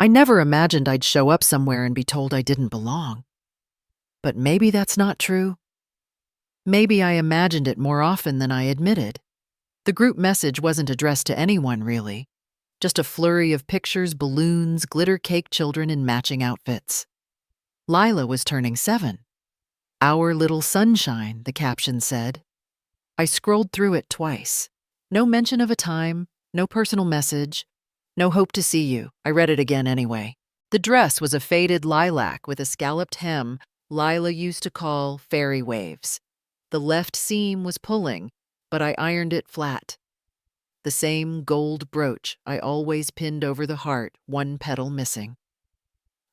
I never imagined I'd show up somewhere and be told I didn't belong. But maybe that's not true. Maybe I imagined it more often than I admitted. The group message wasn't addressed to anyone, really. Just a flurry of pictures, balloons, glitter cake children in matching outfits. Lila was turning 7. Our little sunshine, the caption said. I scrolled through it twice. No mention of a time, no personal message, no hope to see you. I read it again anyway. The dress was a faded lilac with a scalloped hem Lila used to call fairy waves. The left seam was pulling, but I ironed it flat. The same gold brooch I always pinned over the heart, one petal missing.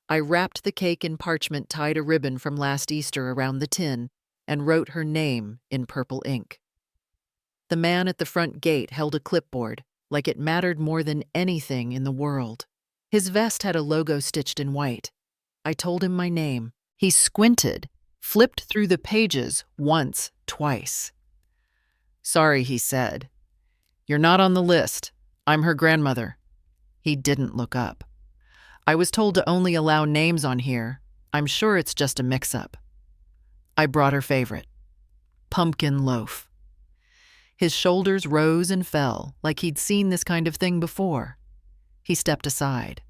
I wrapped the cake in parchment, tied a ribbon from last Easter around the tin, and wrote her name in purple ink. The man at the front gate held a clipboard, like it mattered more than anything in the world. His vest had a logo stitched in white. I told him my name. He squinted, flipped through the pages once, twice. Sorry, he said. You're not on the list. I'm her grandmother. He didn't look up. I was told to only allow names on here. I'm sure it's just a mix-up. I brought her favorite. Pumpkin loaf. His shoulders rose and fell like he'd seen this kind of thing before. He stepped aside.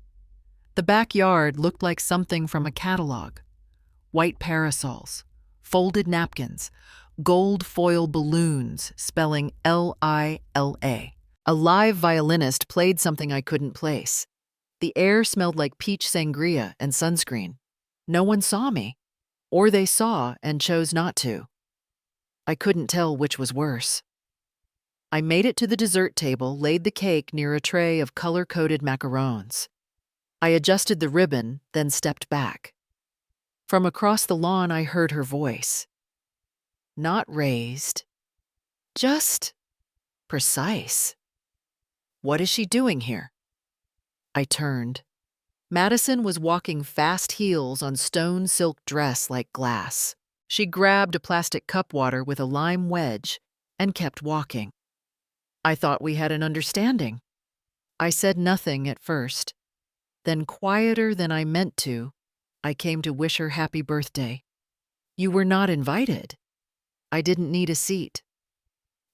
The backyard looked like something from a catalog. White parasols, folded napkins, gold foil balloons spelling Lila. A live violinist played something I couldn't place. The air smelled like peach sangria and sunscreen. No one saw me, or they saw and chose not to. I couldn't tell which was worse. I made it to the dessert table, laid the cake near a tray of color-coded macarons. I adjusted the ribbon, then stepped back. From across the lawn, I heard her voice. Not raised, just precise. What is she doing here? I turned. Madison was walking fast heels on stone silk dress like glass. She grabbed a plastic cup water with a lime wedge and kept walking. I thought we had an understanding. I said nothing at first. Then, quieter than I meant to, I came to wish her happy birthday. You were not invited. I didn't need a seat.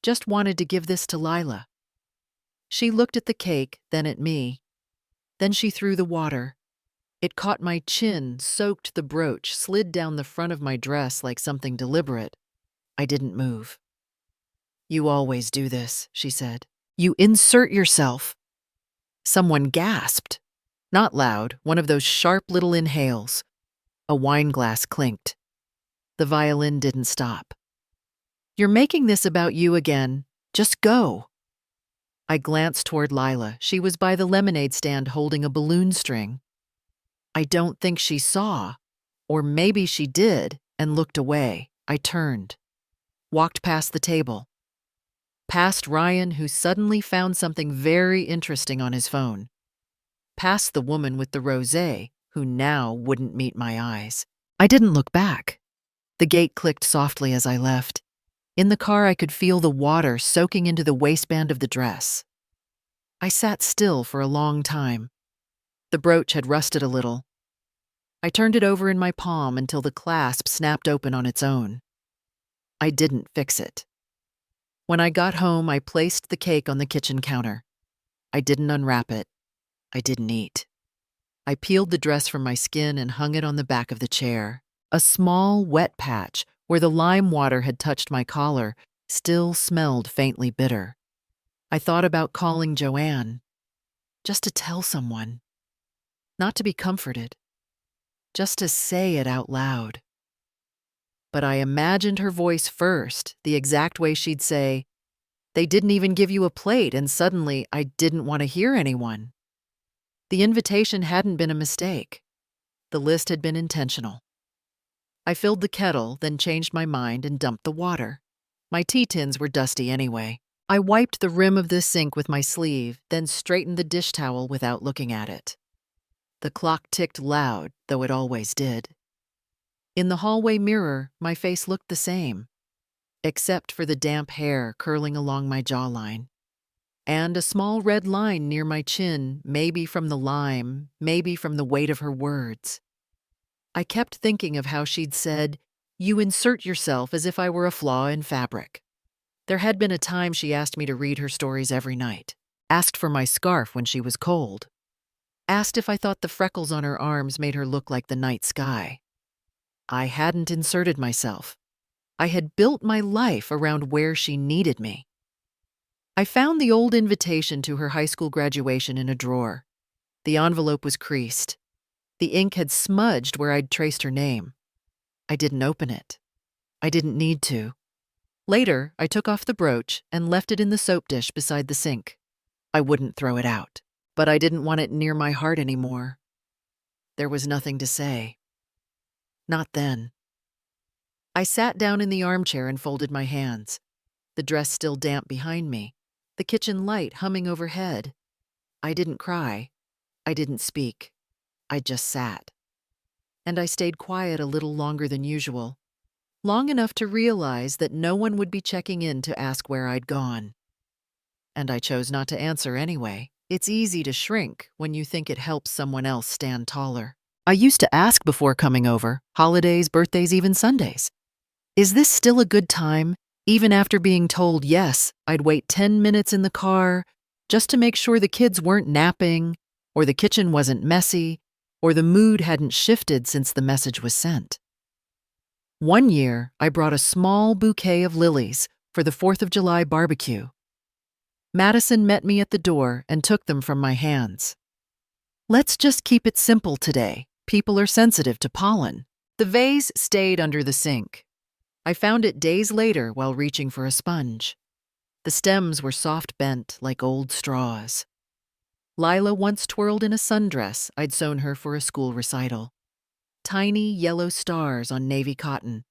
Just wanted to give this to Lila. She looked at the cake, then at me. Then she threw the water. It caught my chin, soaked the brooch, slid down the front of my dress like something deliberate. I didn't move. You always do this, she said. You insert yourself. Someone gasped. Not loud, one of those sharp little inhales. A wine glass clinked. The violin didn't stop. You're making this about you again. Just go. I glanced toward Lila. She was by the lemonade stand holding a balloon string. I don't think she saw, or maybe she did, and looked away. I turned. Walked past the table. Past Ryan, who suddenly found something very interesting on his phone. Past the woman with the rosé, who now wouldn't meet my eyes. I didn't look back. The gate clicked softly as I left. In the car, I could feel the water soaking into the waistband of the dress. I sat still for a long time. The brooch had rusted a little. I turned it over in my palm until the clasp snapped open on its own. I didn't fix it. When I got home, I placed the cake on the kitchen counter. I didn't unwrap it. I didn't eat. I peeled the dress from my skin and hung it on the back of the chair. A small, wet patch where the lime water had touched my collar still smelled faintly bitter. I thought about calling Joanne, just to tell someone. Not to be comforted, just to say it out loud. But I imagined her voice first, the exact way she'd say, "They didn't even give you a plate," and suddenly I didn't want to hear anyone. The invitation hadn't been a mistake. The list had been intentional. I filled the kettle, then changed my mind and dumped the water. My tea tins were dusty anyway. I wiped the rim of the sink with my sleeve, then straightened the dish towel without looking at it. The clock ticked loud, though it always did. In the hallway mirror, my face looked the same, except for the damp hair curling along my jawline. and a small red line near my chin, maybe from the lime, maybe from the weight of her words. I kept thinking of how she'd said, "You insert yourself as if I were a flaw in fabric." There had been a time she asked me to read her stories every night, asked for my scarf when she was cold, asked if I thought the freckles on her arms made her look like the night sky. I hadn't inserted myself. I had built my life around where she needed me. I found the old invitation to her high school graduation in a drawer. The envelope was creased. The ink had smudged where I'd traced her name. I didn't open it. I didn't need to. Later, I took off the brooch and left it in the soap dish beside the sink. I wouldn't throw it out, but I didn't want it near my heart anymore. There was nothing to say. Not then. I sat down in the armchair and folded my hands, the dress still damp behind me, the kitchen light humming overhead. I didn't cry. I didn't speak. I just sat. And I stayed quiet a little longer than usual, long enough to realize that no one would be checking in to ask where I'd gone. And I chose not to answer anyway. It's easy to shrink when you think it helps someone else stand taller. I used to ask before coming over, holidays, birthdays, even Sundays. Is this still a good time? Even after being told yes, I'd wait 10 minutes in the car just to make sure the kids weren't napping, or the kitchen wasn't messy, or the mood hadn't shifted since the message was sent. One year, I brought a small bouquet of lilies for the 4th of July barbecue. Madison met me at the door and took them from my hands. "Let's just keep it simple today. People are sensitive to pollen." The vase stayed under the sink. I found it days later while reaching for a sponge. The stems were soft bent like old straws. Lila once twirled in a sundress I'd sewn her for a school recital. Tiny yellow stars on navy cotton.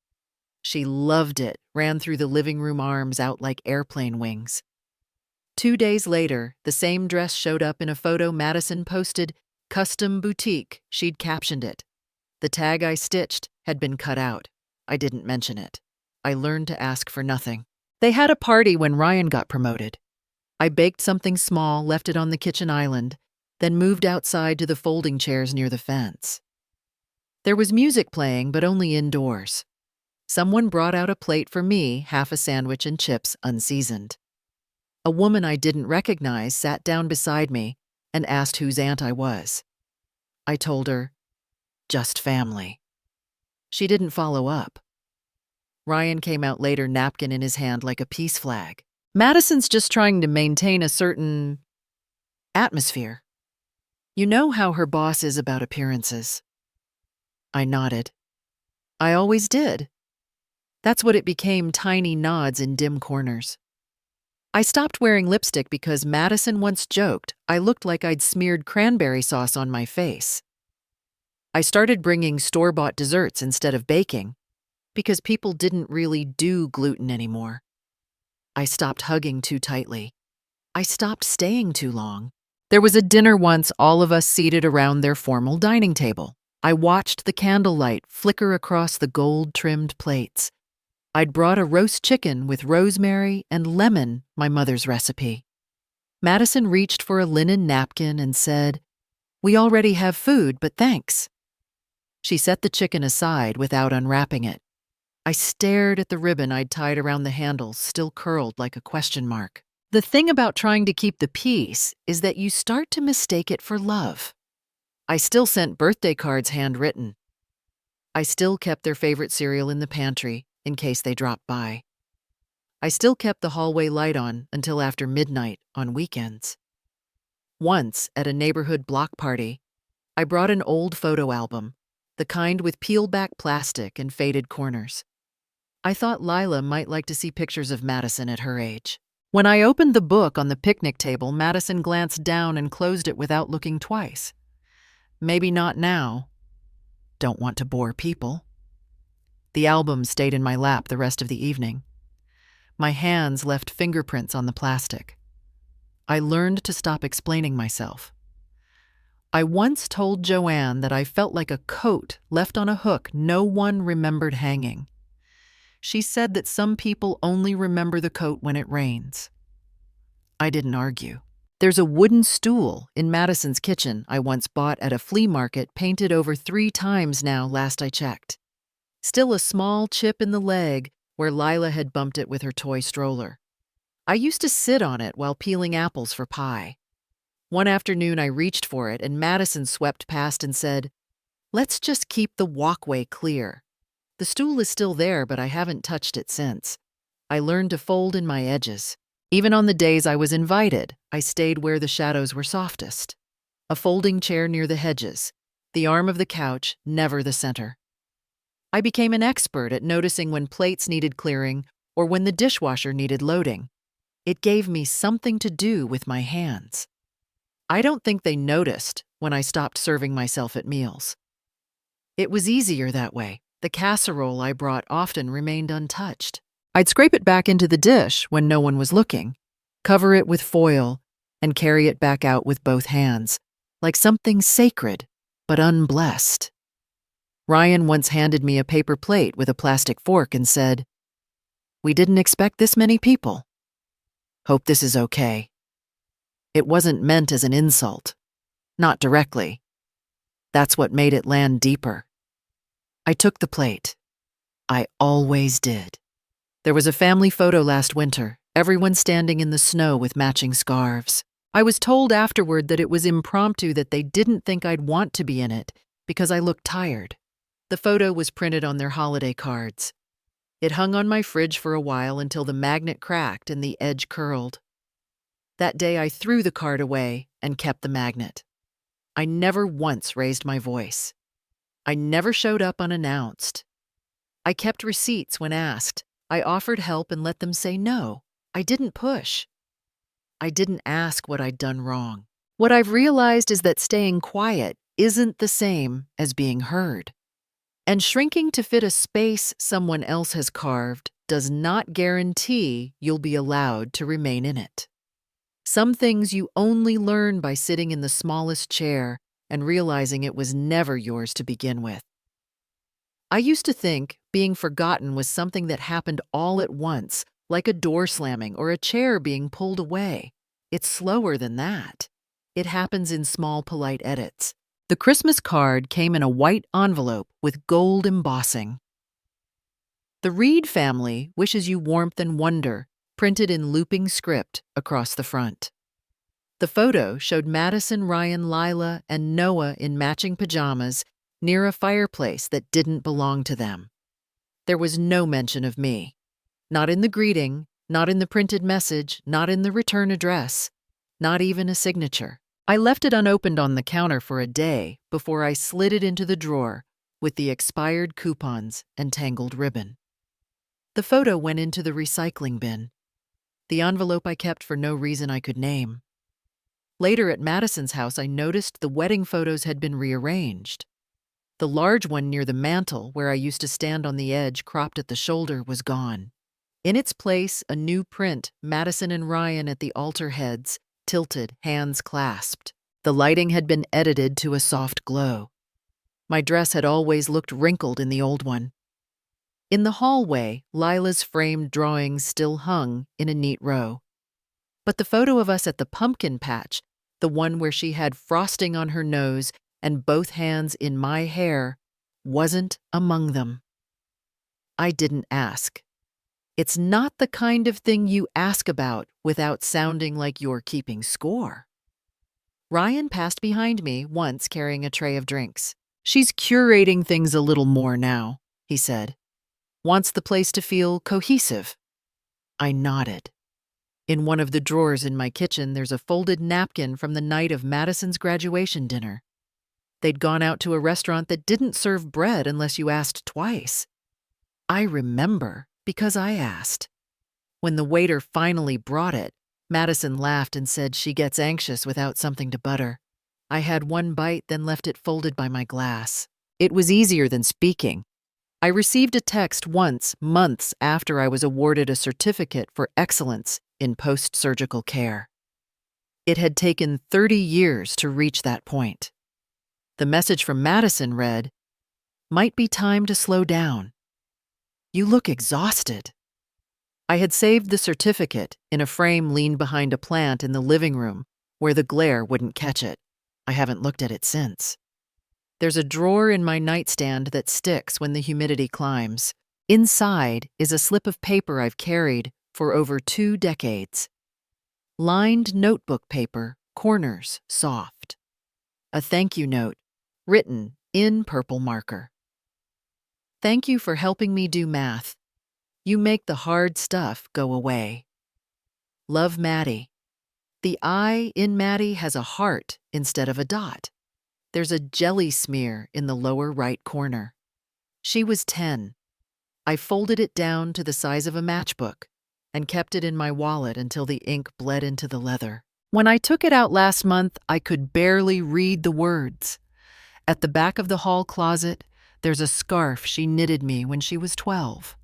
She loved it, ran through the living room arms out like airplane wings. 2 days later, the same dress showed up in a photo Madison posted, "Custom Boutique," she'd captioned it. The tag I stitched had been cut out. I didn't mention it. I learned to ask for nothing. They had a party when Ryan got promoted. I baked something small, left it on the kitchen island, then moved outside to the folding chairs near the fence. There was music playing, but only indoors. Someone brought out a plate for me, half a sandwich and chips, unseasoned. A woman I didn't recognize sat down beside me and asked whose aunt I was. I told her, "Just family." She didn't follow up. Ryan came out later, napkin in his hand like a peace flag. Madison's just trying to maintain a certain atmosphere. You know how her boss is about appearances. I nodded. I always did. That's what it became, tiny nods in dim corners. I stopped wearing lipstick because Madison once joked I looked like I'd smeared cranberry sauce on my face. I started bringing store-bought desserts instead of baking because people didn't really do gluten anymore. I stopped hugging too tightly. I stopped staying too long. There was a dinner once, all of us seated around their formal dining table. I watched the candlelight flicker across the gold-trimmed plates. I'd brought a roast chicken with rosemary and lemon, my mother's recipe. Madison reached for a linen napkin and said, "We already have food, but thanks." She set the chicken aside without unwrapping it. I stared at the ribbon I'd tied around the handle, still curled like a question mark. The thing about trying to keep the peace is that you start to mistake it for love. I still sent birthday cards handwritten. I still kept their favorite cereal in the pantry in case they dropped by. I still kept the hallway light on until after midnight on weekends. Once, at a neighborhood block party, I brought an old photo album, the kind with peeled-back plastic and faded corners. I thought Lila might like to see pictures of Madison at her age. When I opened the book on the picnic table, Madison glanced down and closed it without looking twice. Maybe not now. Don't want to bore people. The album stayed in my lap the rest of the evening. My hands left fingerprints on the plastic. I learned to stop explaining myself. I once told Joanne that I felt like a coat left on a hook no one remembered hanging. She said that some people only remember the coat when it rains. I didn't argue. There's a wooden stool in Madison's kitchen I once bought at a flea market, painted over 3 times now last I checked. Still a small chip in the leg where Lila had bumped it with her toy stroller. I used to sit on it while peeling apples for pie. One afternoon I reached for it and Madison swept past and said, "Let's just keep the walkway clear." The stool is still there, but I haven't touched it since. I learned to fold in my edges. Even on the days I was invited, I stayed where the shadows were softest. A folding chair near the hedges, the arm of the couch, never the center. I became an expert at noticing when plates needed clearing or when the dishwasher needed loading. It gave me something to do with my hands. I don't think they noticed when I stopped serving myself at meals. It was easier that way. The casserole I brought often remained untouched. I'd scrape it back into the dish when no one was looking, cover it with foil, and carry it back out with both hands, like something sacred but unblessed. Ryan once handed me a paper plate with a plastic fork and said, "We didn't expect this many people. Hope this is okay." It wasn't meant as an insult. Not directly. That's what made it land deeper. I took the plate. I always did. There was a family photo last winter, everyone standing in the snow with matching scarves. I was told afterward that it was impromptu, that they didn't think I'd want to be in it because I looked tired. The photo was printed on their holiday cards. It hung on my fridge for a while until the magnet cracked and the edge curled. That day I threw the card away and kept the magnet. I never once raised my voice. I never showed up unannounced. I kept receipts when asked. I offered help and let them say no. I didn't push. I didn't ask what I'd done wrong. What I've realized is that staying quiet isn't the same as being heard. And shrinking to fit a space someone else has carved does not guarantee you'll be allowed to remain in it. Some things you only learn by sitting in the smallest chair and realizing it was never yours to begin with. I used to think being forgotten was something that happened all at once, like a door slamming or a chair being pulled away. It's slower than that. It happens in small, polite edits. The Christmas card came in a white envelope with gold embossing. The Reed family wishes you warmth and wonder, printed in looping script across the front. The photo showed Madison, Ryan, Lila, and Noah in matching pajamas near a fireplace that didn't belong to them. There was no mention of me. Not in the greeting, not in the printed message, not in the return address, not even a signature. I left it unopened on the counter for a day before I slid it into the drawer with the expired coupons and tangled ribbon. The photo went into the recycling bin. The envelope I kept for no reason I could name. Later at Madison's house, I noticed the wedding photos had been rearranged. The large one near the mantel, where I used to stand on the edge, cropped at the shoulder, was gone. In its place, a new print, Madison and Ryan at the altar heads, tilted, hands clasped. The lighting had been edited to a soft glow. My dress had always looked wrinkled in the old one. In the hallway, Lila's framed drawings still hung in a neat row. But the photo of us at the pumpkin patch, the one where she had frosting on her nose and both hands in my hair, wasn't among them. I didn't ask. It's not the kind of thing you ask about without sounding like you're keeping score. Ryan passed behind me once carrying a tray of drinks. "She's curating things a little more now," he said. "Wants the place to feel cohesive." I nodded. In one of the drawers in my kitchen, there's a folded napkin from the night of Madison's graduation dinner. They'd gone out to a restaurant that didn't serve bread unless you asked twice. I remember because I asked. When the waiter finally brought it, Madison laughed and said she gets anxious without something to butter. I had one bite, then left it folded by my glass. It was easier than speaking. I received a text once, months after I was awarded a certificate for excellence in post-surgical care. It had taken 30 years to reach that point. The message from Madison read, "Might be time to slow down. You look exhausted." I had saved the certificate in a frame leaned behind a plant in the living room where the glare wouldn't catch it. I haven't looked at it since. There's a drawer in my nightstand that sticks when the humidity climbs. Inside is a slip of paper I've carried for over 2 decades. Lined notebook paper, corners soft. A thank you note, written in purple marker. Thank you for helping me do math. You make the hard stuff go away. Love, Maddie. The I in Maddie has a heart instead of a dot. There's a jelly smear in the lower right corner. She was 10. I folded it down to the size of a matchbook and kept it in my wallet until the ink bled into the leather. When I took it out last month, I could barely read the words. At the back of the hall closet, there's a scarf she knitted me when she was 12.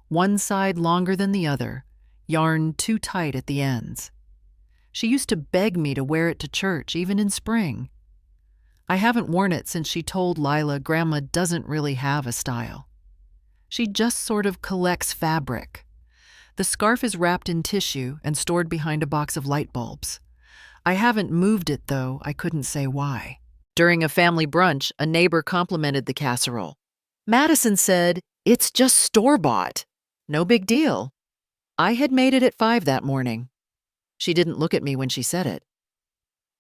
One side longer than the other, yarn too tight at the ends. She used to beg me to wear it to church, even in spring. I haven't worn it since she told Lila Grandma doesn't really have a style. She just sort of collects fabric. The scarf is wrapped in tissue and stored behind a box of light bulbs. I haven't moved it, though. I couldn't say why. During a family brunch, a neighbor complimented the casserole. Madison said, "It's just store-bought. No big deal." I had made it at 5 that morning. She didn't look at me when she said it.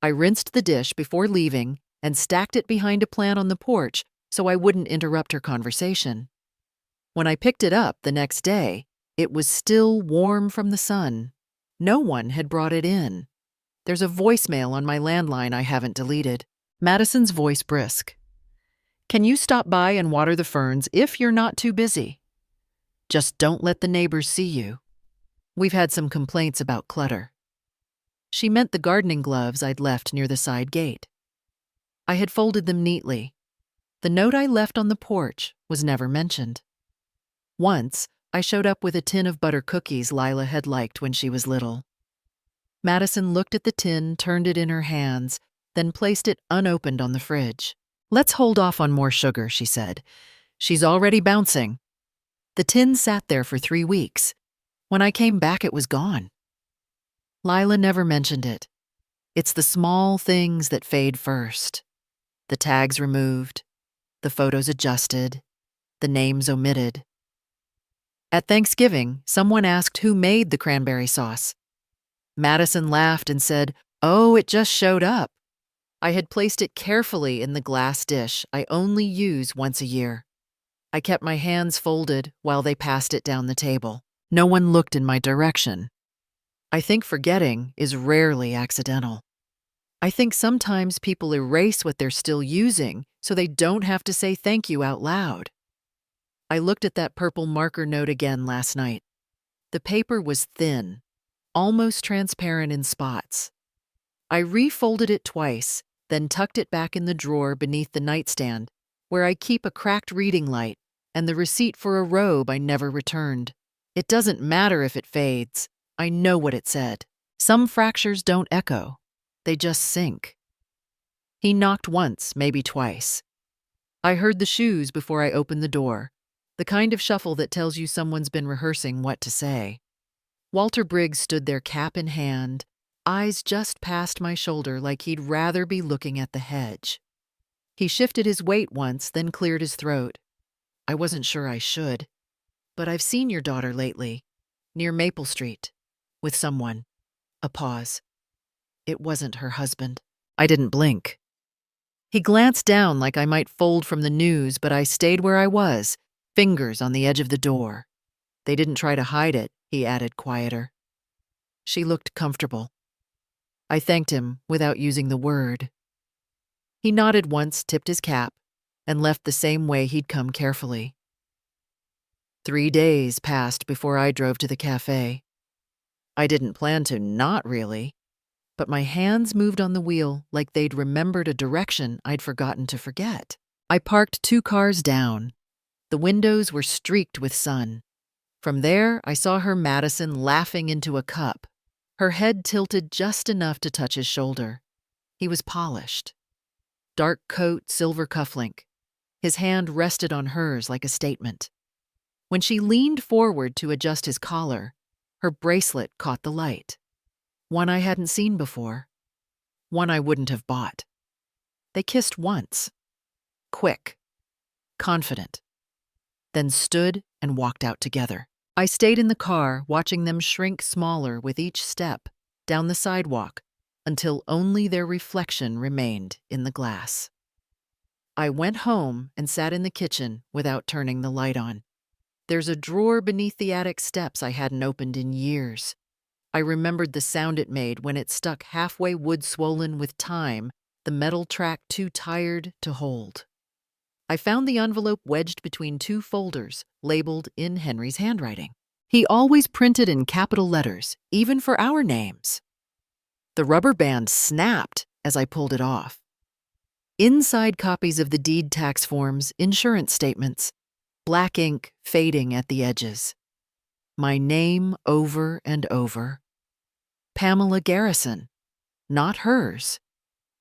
I rinsed the dish before leaving and stacked it behind a plant on the porch so I wouldn't interrupt her conversation. When I picked it up the next day, it was still warm from the sun. No one had brought it in. There's a voicemail on my landline I haven't deleted. Madison's voice brisk. Can you stop by and water the ferns if you're not too busy? Just don't let the neighbors see you. We've had some complaints about clutter. She meant the gardening gloves I'd left near the side gate. I had folded them neatly. The note I left on the porch was never mentioned. Once, I showed up with a tin of butter cookies Lila had liked when she was little. Madison looked at the tin, turned it in her hands, then placed it unopened on the fridge. Let's hold off on more sugar, she said. She's already bouncing. The tin sat there for 3 weeks. When I came back, it was gone. Lila never mentioned it. It's the small things that fade first. The tags removed, the photos adjusted, the names omitted. At Thanksgiving, someone asked who made the cranberry sauce. Madison laughed and said, "Oh, it just showed up." I had placed it carefully in the glass dish I only use once a year. I kept my hands folded while they passed it down the table. No one looked in my direction. I think forgetting is rarely accidental. I think sometimes people erase what they're still using so they don't have to say thank you out loud. I looked at that purple marker note again last night. The paper was thin, almost transparent in spots. I refolded it twice, then tucked it back in the drawer beneath the nightstand, where I keep a cracked reading light and the receipt for a robe I never returned. It doesn't matter if it fades. I know what it said. Some fractures don't echo. They just sink. He knocked once, maybe twice. I heard the shoes before I opened the door, the kind of shuffle that tells you someone's been rehearsing what to say. Walter Briggs stood there, cap in hand, eyes just past my shoulder like he'd rather be looking at the hedge. He shifted his weight once, then cleared his throat. I wasn't sure I should, but I've seen your daughter lately, near Maple Street, with someone. A pause. It wasn't her husband. I didn't blink. He glanced down like I might fold from the news, but I stayed where I was, fingers on the edge of the door. They didn't try to hide it, he added, quieter. She looked comfortable. I thanked him without using the word. He nodded once, tipped his cap, and left the same way he'd come, carefully. 3 days passed before I drove to the cafe. I didn't plan to, not really, but my hands moved on the wheel like they'd remembered a direction I'd forgotten to forget. I parked 2 cars down. The windows were streaked with sun. From there, I saw her Madison laughing into a cup, her head tilted just enough to touch his shoulder. He was polished. Dark coat, silver cufflink. His hand rested on hers like a statement. When she leaned forward to adjust his collar, Her bracelet caught the light. One I hadn't seen before. One I wouldn't have bought. They kissed once. Quick. Confident. Then stood and walked out together. I stayed in the car, watching them shrink smaller with each step down the sidewalk until only their reflection remained in the glass. I went home and sat in the kitchen without turning the light on. There's a drawer beneath the attic steps I hadn't opened in years. I remembered the sound it made when it stuck halfway wood-swollen with time, the metal track too tired to hold. I found the envelope wedged between two folders, labeled in Henry's handwriting. He always printed in capital letters, even for our names. The rubber band snapped as I pulled it off. Inside copies of the deed tax forms, insurance statements, black ink fading at the edges. My name over and over. Pamela Garrison, not hers.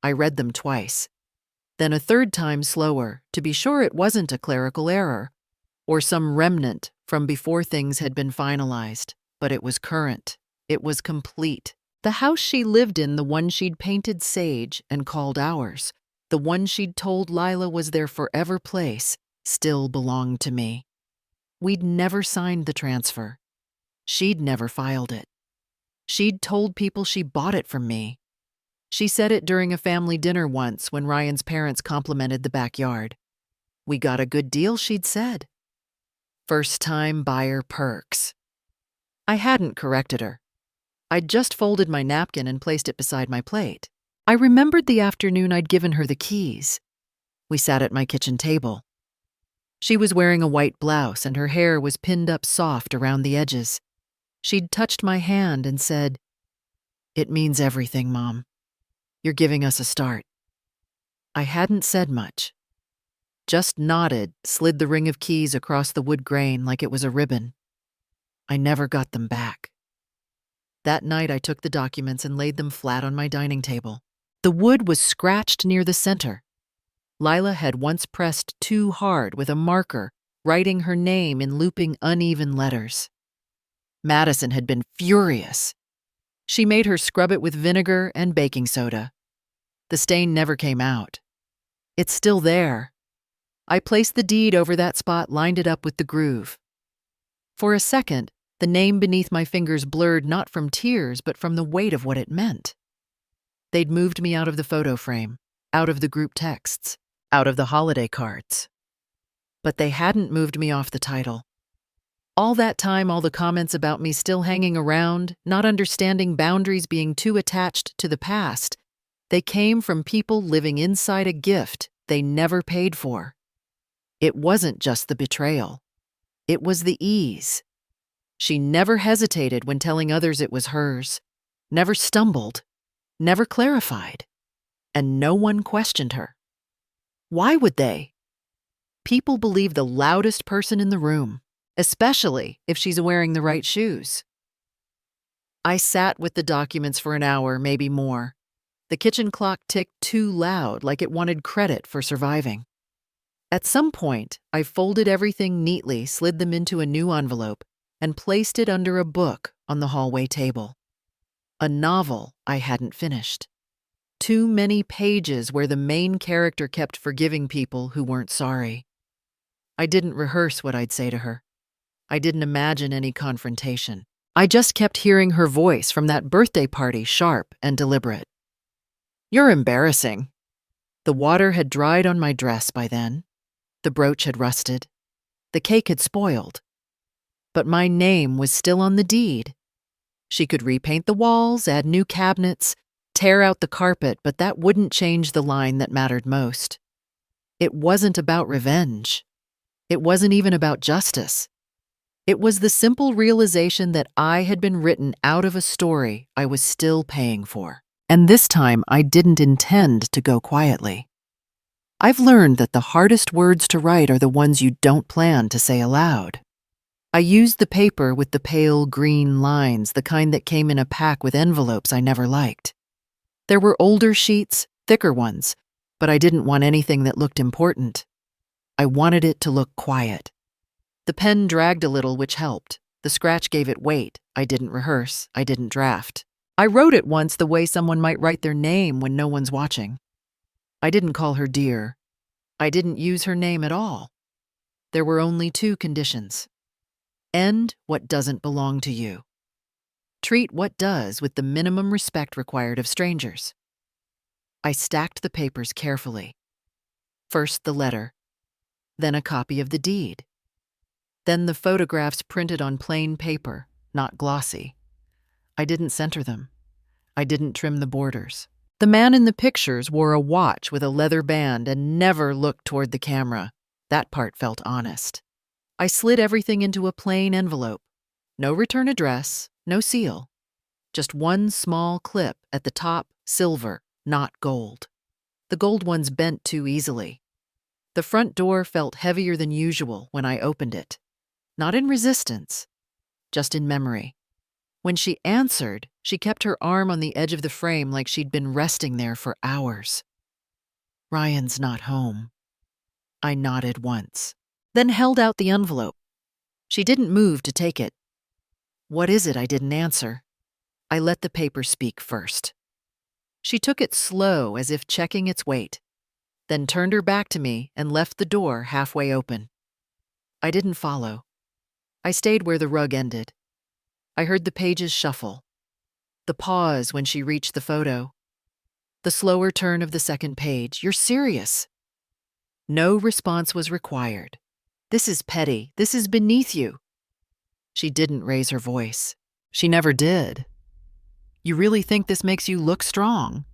I read them twice, then a third time slower to be sure it wasn't a clerical error or some remnant from before things had been finalized, but it was current. It was complete. The house she lived in, the one she'd painted sage and called ours, the one she'd told Lila was their forever place, still belonged to me. We'd never signed the transfer. She'd never filed it. She'd told people she bought it from me. She said it during a family dinner once when Ryan's parents complimented the backyard. We got a good deal, she'd said. First-time buyer perks. I hadn't corrected her. I'd just folded my napkin and placed it beside my plate. I remembered the afternoon I'd given her the keys. We sat at my kitchen table. She was wearing a white blouse and her hair was pinned up soft around the edges. She'd touched my hand and said, "It means everything, Mom. You're giving us a start." I hadn't said much. Just nodded, slid the ring of keys across the wood grain like it was a ribbon. I never got them back. That night I took the documents and laid them flat on my dining table. The wood was scratched near the center. Lila had once pressed too hard with a marker, writing her name in looping uneven letters. Madison had been furious. She made her scrub it with vinegar and baking soda. The stain never came out. It's still there. I placed the deed over that spot, lined it up with the groove. For a second, the name beneath my fingers blurred not from tears, but from the weight of what it meant. They'd moved me out of the photo frame, out of the group texts, out of the holiday cards. But they hadn't moved me off the title. All that time, all the comments about me still hanging around, not understanding boundaries, being too attached to the past, they came from people living inside a gift they never paid for. It wasn't just the betrayal. It was the ease. She never hesitated when telling others it was hers, never stumbled, never clarified, and no one questioned her. Why would they? People believe the loudest person in the room, especially if she's wearing the right shoes. I sat with the documents for an hour, maybe more. The kitchen clock ticked too loud, like it wanted credit for surviving. At some point, I folded everything neatly, slid them into a new envelope, and placed it under a book on the hallway table. A novel I hadn't finished. Too many pages where the main character kept forgiving people who weren't sorry. I didn't rehearse what I'd say to her. I didn't imagine any confrontation. I just kept hearing her voice from that birthday party, sharp and deliberate. "You're embarrassing." The water had dried on my dress by then. The brooch had rusted. The cake had spoiled. But my name was still on the deed. She could repaint the walls, add new cabinets, tear out the carpet, but that wouldn't change the line that mattered most. It wasn't about revenge. It wasn't even about justice. It was the simple realization that I had been written out of a story I was still paying for. And this time, I didn't intend to go quietly. I've learned that the hardest words to write are the ones you don't plan to say aloud. I used the paper with the pale green lines, the kind that came in a pack with envelopes I never liked. There were older sheets, thicker ones, but I didn't want anything that looked important. I wanted it to look quiet. The pen dragged a little, which helped. The scratch gave it weight. I didn't rehearse. I didn't draft. I wrote it once the way someone might write their name when no one's watching. I didn't call her dear. I didn't use her name at all. There were only two conditions. End what doesn't belong to you. Treat what does with the minimum respect required of strangers. I stacked the papers carefully. First the letter, then a copy of the deed. Then the photographs printed on plain paper, not glossy. I didn't center them. I didn't trim the borders. The man in the pictures wore a watch with a leather band and never looked toward the camera. That part felt honest. I slid everything into a plain envelope. No return address, no seal. Just one small clip at the top, silver, not gold. The gold ones bent too easily. The front door felt heavier than usual when I opened it. Not in resistance, just in memory. When she answered, she kept her arm on the edge of the frame like she'd been resting there for hours. Ryan's not home. I nodded once, then held out the envelope. She didn't move to take it. What is it? I didn't answer. I let the paper speak first. She took it slow, as if checking its weight, then turned her back to me and left the door halfway open. I didn't follow. I stayed where the rug ended. I heard the pages shuffle, the pause when she reached the photo, the slower turn of the second page. You're serious? No response was required. This is petty. This is beneath you. She didn't raise her voice. She never did. You really think this makes you look strong?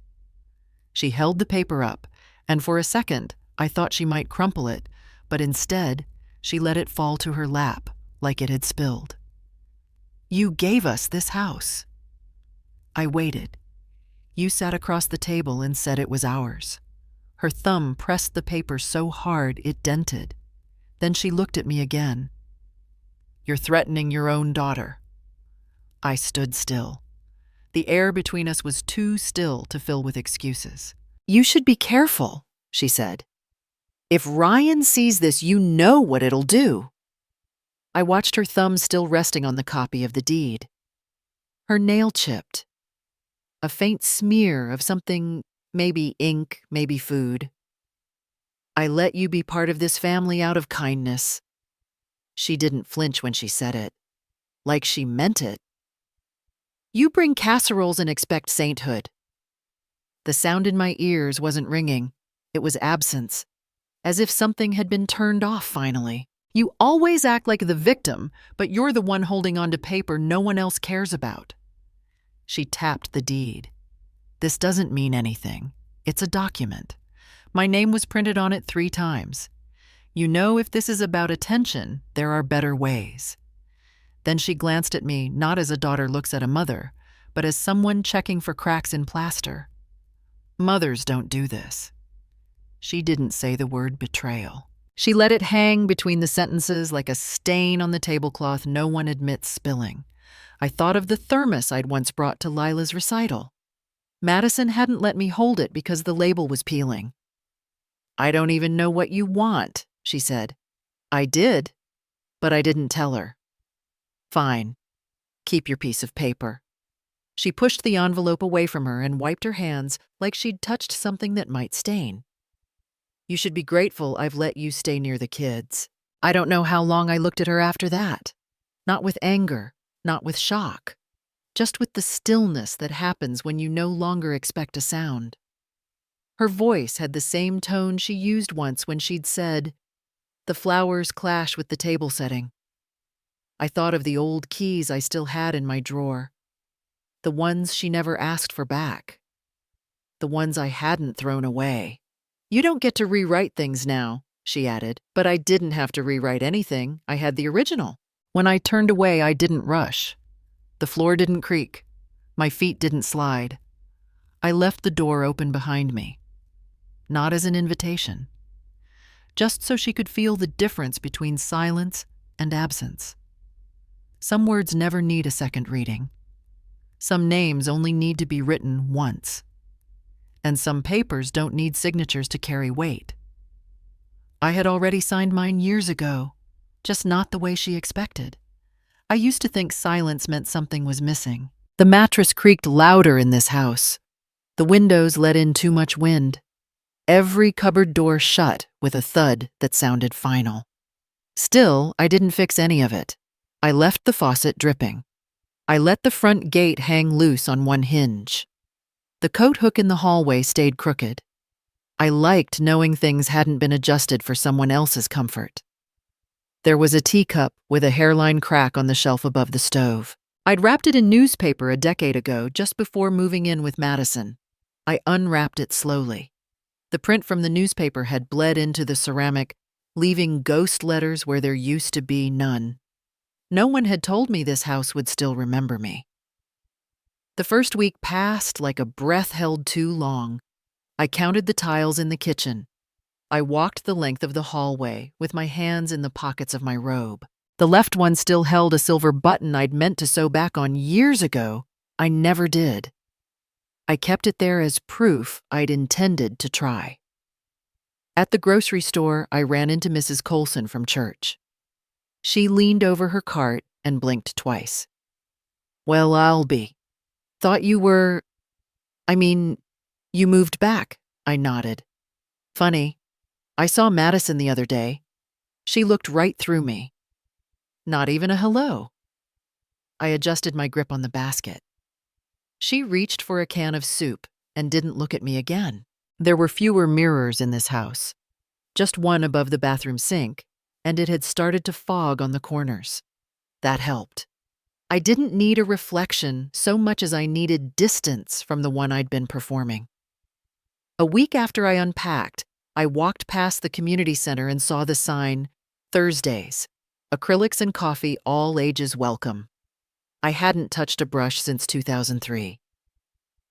She held the paper up, and for a second, I thought she might crumple it, but instead, she let it fall to her lap like it had spilled. You gave us this house. I waited. You sat across the table and said it was ours. Her thumb pressed the paper so hard it dented. Then she looked at me again. You're threatening your own daughter. I stood still. The air between us was too still to fill with excuses. You should be careful, she said. If Ryan sees this, you know what it'll do. I watched her thumb still resting on the copy of the deed. Her nail chipped. A faint smear of something, maybe ink, maybe food. I let you be part of this family out of kindness. She didn't flinch when she said it, like she meant it. You bring casseroles and expect sainthood. The sound in my ears wasn't ringing. It was absence, as if something had been turned off finally. You always act like the victim, but you're the one holding on to paper no one else cares about. She tapped the deed. This doesn't mean anything. It's a document. My name was printed on it 3 times. You know, if this is about attention, there are better ways. Then she glanced at me, not as a daughter looks at a mother, but as someone checking for cracks in plaster. Mothers don't do this. She didn't say the word betrayal. She let it hang between the sentences like a stain on the tablecloth no one admits spilling. I thought of the thermos I'd once brought to Lila's recital. Madison hadn't let me hold it because the label was peeling. I don't even know what you want, she said. I did, but I didn't tell her. Fine. Keep your piece of paper. She pushed the envelope away from her and wiped her hands like she'd touched something that might stain. You should be grateful I've let you stay near the kids. I don't know how long I looked at her after that. Not with anger, not with shock. Just with the stillness that happens when you no longer expect a sound. Her voice had the same tone she used once when she'd said, "The flowers clash with the table setting." I thought of the old keys I still had in my drawer. The ones she never asked for back. The ones I hadn't thrown away. You don't get to rewrite things now, she added, but I didn't have to rewrite anything. I had the original. When I turned away, I didn't rush. The floor didn't creak. My feet didn't slide. I left the door open behind me. Not as an invitation. Just so she could feel the difference between silence and absence. Some words never need a second reading. Some names only need to be written once. And some papers don't need signatures to carry weight. I had already signed mine years ago, just not the way she expected. I used to think silence meant something was missing. The mattress creaked louder in this house. The windows let in too much wind. Every cupboard door shut with a thud that sounded final. Still, I didn't fix any of it. I left the faucet dripping. I let the front gate hang loose on one hinge. The coat hook in the hallway stayed crooked. I liked knowing things hadn't been adjusted for someone else's comfort. There was a teacup with a hairline crack on the shelf above the stove. I'd wrapped it in newspaper a decade ago, just before moving in with Madison. I unwrapped it slowly. The print from the newspaper had bled into the ceramic, leaving ghost letters where there used to be none. No one had told me this house would still remember me. The first week passed like a breath held too long. I counted the tiles in the kitchen. I walked the length of the hallway with my hands in the pockets of my robe. The left one still held a silver button I'd meant to sew back on years ago. I never did. I kept it there as proof I'd intended to try. At the grocery store, I ran into Mrs. Colson from church. She leaned over her cart and blinked twice. "Well, I'll be. Thought you were... you moved back," I nodded. "Funny. I saw Madison the other day. She looked right through me. Not even a hello." I adjusted my grip on the basket. She reached for a can of soup and didn't look at me again. There were fewer mirrors in this house, just one above the bathroom sink, and it had started to fog on the corners. That helped. I didn't need a reflection so much as I needed distance from the one I'd been performing. A week after I unpacked, I walked past the community center and saw the sign, "Thursdays, acrylics and coffee, all ages welcome." I hadn't touched a brush since 2003.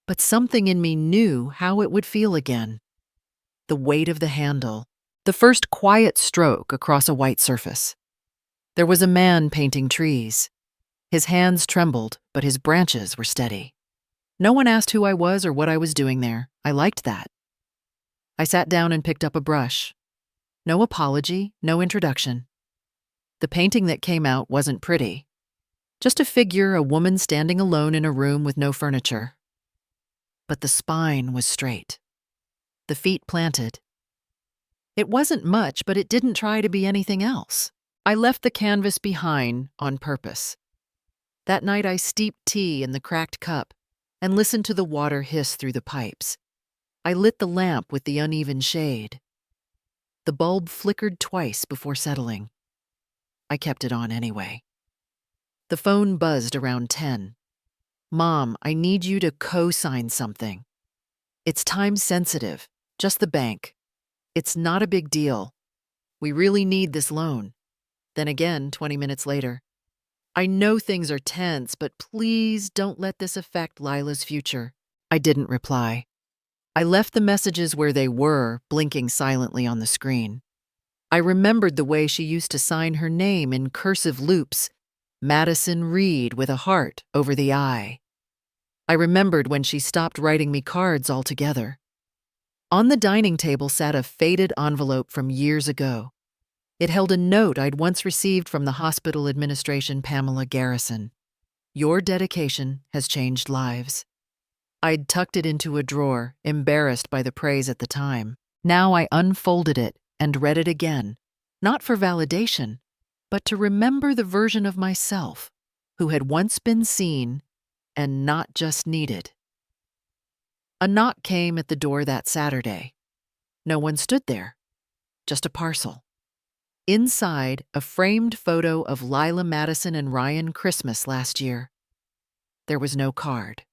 But something in me knew how it would feel again. The weight of the handle, the first quiet stroke across a white surface. There was a man painting trees. His hands trembled, but his branches were steady. No one asked who I was or what I was doing there. I liked that. I sat down and picked up a brush. No apology, no introduction. The painting that came out wasn't pretty. Just a figure, a woman standing alone in a room with no furniture. But the spine was straight. The feet planted. It wasn't much, but it didn't try to be anything else. I left the canvas behind on purpose. That night I steeped tea in the cracked cup and listened to the water hiss through the pipes. I lit the lamp with the uneven shade. The bulb flickered twice before settling. I kept it on anyway. The phone buzzed around 10. "Mom, I need you to co-sign something. It's time sensitive, just the bank. It's not a big deal. We really need this loan." Then again, 20 minutes later, "I know things are tense, but please don't let this affect Lila's future." I didn't reply. I left the messages where they were, blinking silently on the screen. I remembered the way she used to sign her name in cursive loops, Madison Reed with a heart over the I. I remembered when she stopped writing me cards altogether. On the dining table sat a faded envelope from years ago. It held a note I'd once received from the hospital administration, Pamela Garrison. "Your dedication has changed lives." I'd tucked it into a drawer, embarrassed by the praise at the time. Now I unfolded it and read it again, not for validation, but to remember the version of myself who had once been seen and not just needed. A knock came at the door that Saturday. No one stood there, just a parcel. Inside, a framed photo of Lila Madison and Ryan Christmas last year. There was no card.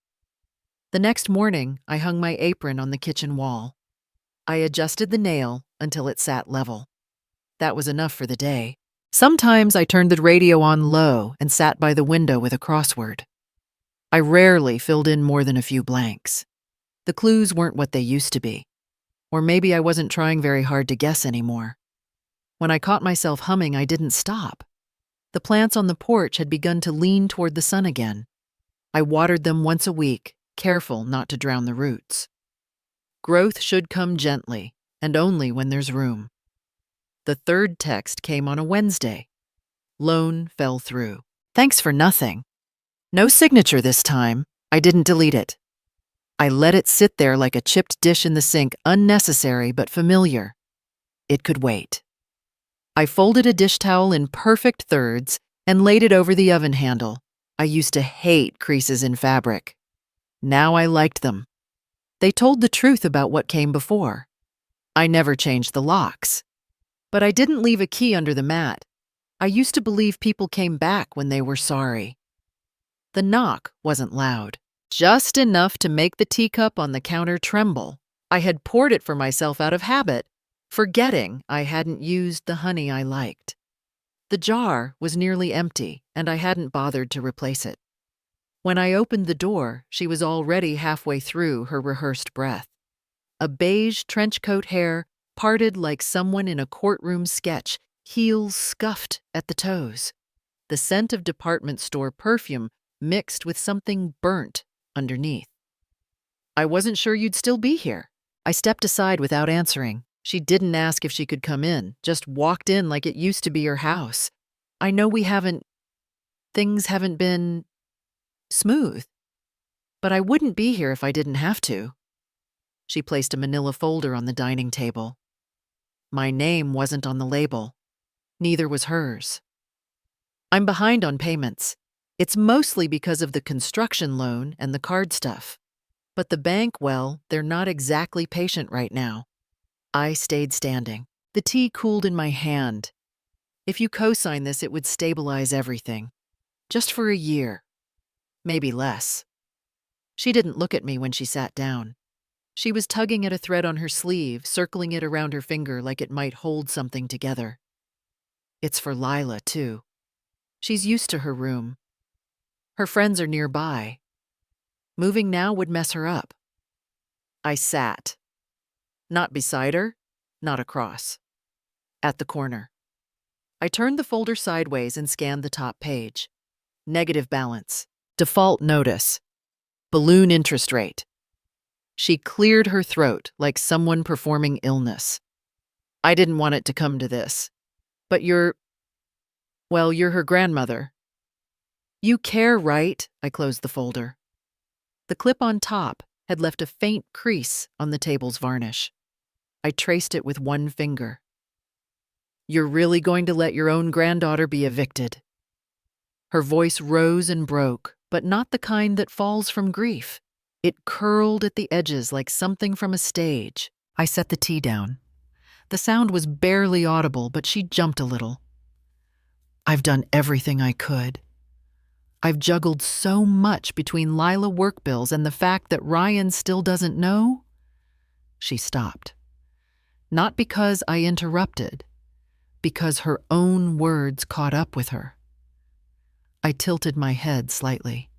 The next morning, I hung my apron on the kitchen wall. I adjusted the nail until it sat level. That was enough for the day. Sometimes I turned the radio on low and sat by the window with a crossword. I rarely filled in more than a few blanks. The clues weren't what they used to be. Or maybe I wasn't trying very hard to guess anymore. When I caught myself humming, I didn't stop. The plants on the porch had begun to lean toward the sun again. I watered them once a week, careful not to drown the roots. Growth should come gently, and only when there's room. The third text came on a Wednesday. Loan fell through. Thanks for nothing. No signature this time. I didn't delete it. I let it sit there like a chipped dish in the sink, unnecessary but familiar. It could wait. I folded a dish towel in perfect thirds and laid it over the oven handle. I used to hate creases in fabric. Now I liked them. They told the truth about what came before. I never changed the locks. But I didn't leave a key under the mat. I used to believe people came back when they were sorry. The knock wasn't loud, just enough to make the teacup on the counter tremble. I had poured it for myself out of habit, forgetting I hadn't used the honey I liked. The jar was nearly empty, and I hadn't bothered to replace it. When I opened the door, she was already halfway through her rehearsed breath. A beige trench coat hair parted like someone in a courtroom sketch, heels scuffed at the toes. The scent of department store perfume mixed with something burnt underneath. I wasn't sure you'd still be here. I stepped aside without answering. She didn't ask if she could come in, just walked in like it used to be her house. I know things haven't been smooth, but I wouldn't be here if I didn't have to. She placed a manila folder on the dining table. My name wasn't on the label. Neither was hers. I'm behind on payments. It's mostly because of the construction loan and the card stuff. But the bank, well, they're not exactly patient right now. I stayed standing. The tea cooled in my hand. If you co-sign this, it would stabilize everything. Just for a year. Maybe less. She didn't look at me when she sat down. She was tugging at a thread on her sleeve, circling it around her finger like it might hold something together. It's for Lila, too. She's used to her room. Her friends are nearby. Moving now would mess her up. I sat. Not beside her, not across. At the corner. I turned the folder sideways and scanned the top page. Negative balance. Default notice. Balloon interest rate. She cleared her throat like someone performing illness. I didn't want it to come to this. But you're her grandmother. You care, right? I closed the folder. The clip on top had left a faint crease on the table's varnish. I traced it with one finger. You're really going to let your own granddaughter be evicted? Her voice rose and broke, but not the kind that falls from grief. It curled at the edges like something from a stage. I set the tea down. The sound was barely audible, but she jumped a little. I've done everything I could. I've juggled so much between Lila work bills and the fact that Ryan still doesn't know. She stopped. Not because I interrupted, because her own words caught up with her. I tilted my head slightly.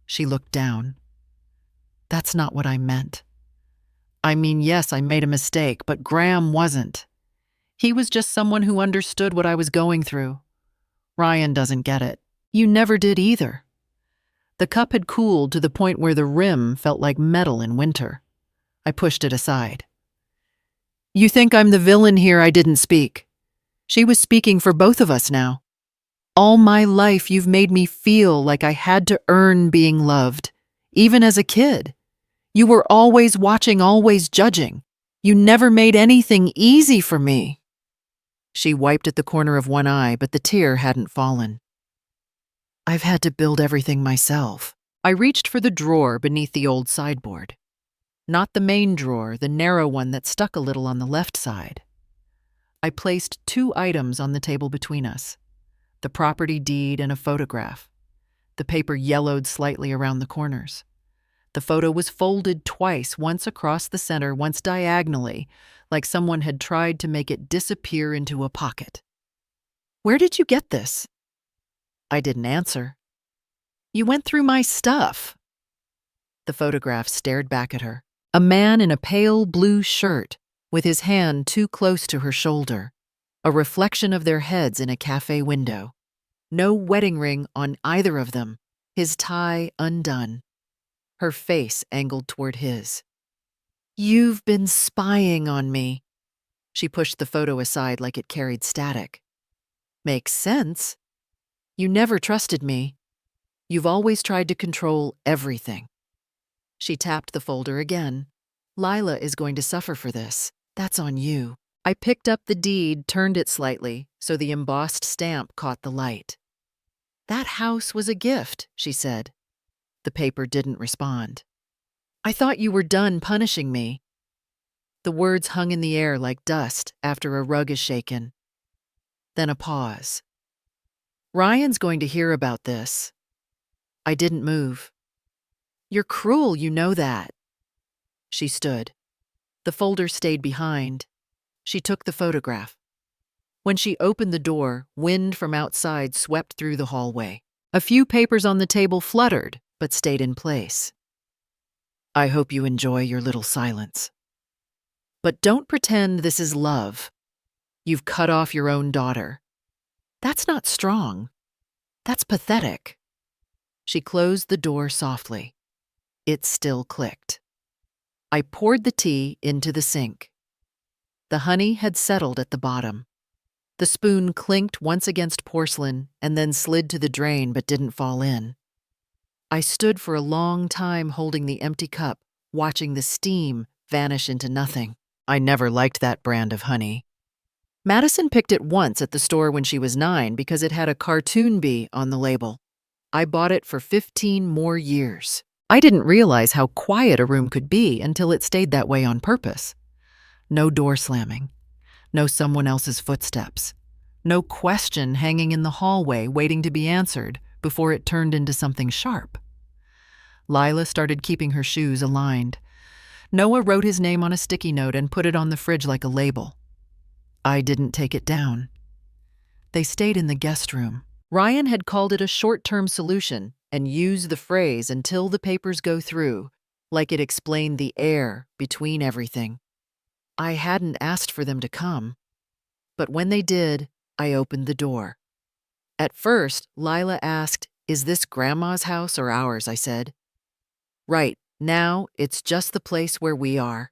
She looked down. That's not what I meant. I mean, yes, I made a mistake, but Graham wasn't. He was just someone who understood what I was going through. Ryan doesn't get it. You never did either. The cup had cooled to the point where the rim felt like metal in winter. I pushed it aside. You think I'm the villain here? I didn't speak. She was speaking for both of us now. All my life you've made me feel like I had to earn being loved, even as a kid. You were always watching, always judging. You never made anything easy for me. She wiped at the corner of one eye, but the tear hadn't fallen. I've had to build everything myself. I reached for the drawer beneath the old sideboard. Not the main drawer, the narrow one that stuck a little on the left side. I placed 2 items on the table between us. The property deed and a photograph. The paper yellowed slightly around the corners. The photo was folded twice, once across the center, once diagonally, like someone had tried to make it disappear into a pocket. Where did you get this? I didn't answer. You went through my stuff. The photograph stared back at her. A man in a pale blue shirt, with his hand too close to her shoulder. A reflection of their heads in a cafe window. No wedding ring on either of them. His tie undone. Her face angled toward his. You've been spying on me. She pushed the photo aside like it carried static. Makes sense. You never trusted me. You've always tried to control everything." She tapped the folder again. "Lila is going to suffer for this. That's on you." I picked up the deed, turned it slightly, so the embossed stamp caught the light. "That house was a gift," she said. The paper didn't respond. "I thought you were done punishing me." The words hung in the air like dust after a rug is shaken. Then a pause. "Ryan's going to hear about this." I didn't move. "You're cruel, you know that." She stood. The folder stayed behind. She took the photograph. When she opened the door, wind from outside swept through the hallway. A few papers on the table fluttered, but stayed in place. "I hope you enjoy your little silence. But don't pretend this is love. You've cut off your own daughter. That's not strong. That's pathetic." She closed the door softly. It still clicked. I poured the tea into the sink. The honey had settled at the bottom. The spoon clinked once against porcelain and then slid to the drain but didn't fall in. I stood for a long time holding the empty cup, watching the steam vanish into nothing. I never liked that brand of honey. Madison picked it once at the store when she was 9 because it had a cartoon bee on the label. I bought it for 15 more years. I didn't realize how quiet a room could be until it stayed that way on purpose. No door slamming. No someone else's footsteps. No question hanging in the hallway waiting to be answered before it turned into something sharp. Lila started keeping her shoes aligned. Noah wrote his name on a sticky note and put it on the fridge like a label. I didn't take it down. They stayed in the guest room. Ryan had called it a short-term solution and used the phrase "until the papers go through," like it explained the air between everything. I hadn't asked for them to come. But when they did, I opened the door. At first, Lila asked, "Is this Grandma's house or ours?" I said. "Right, now it's just the place where we are."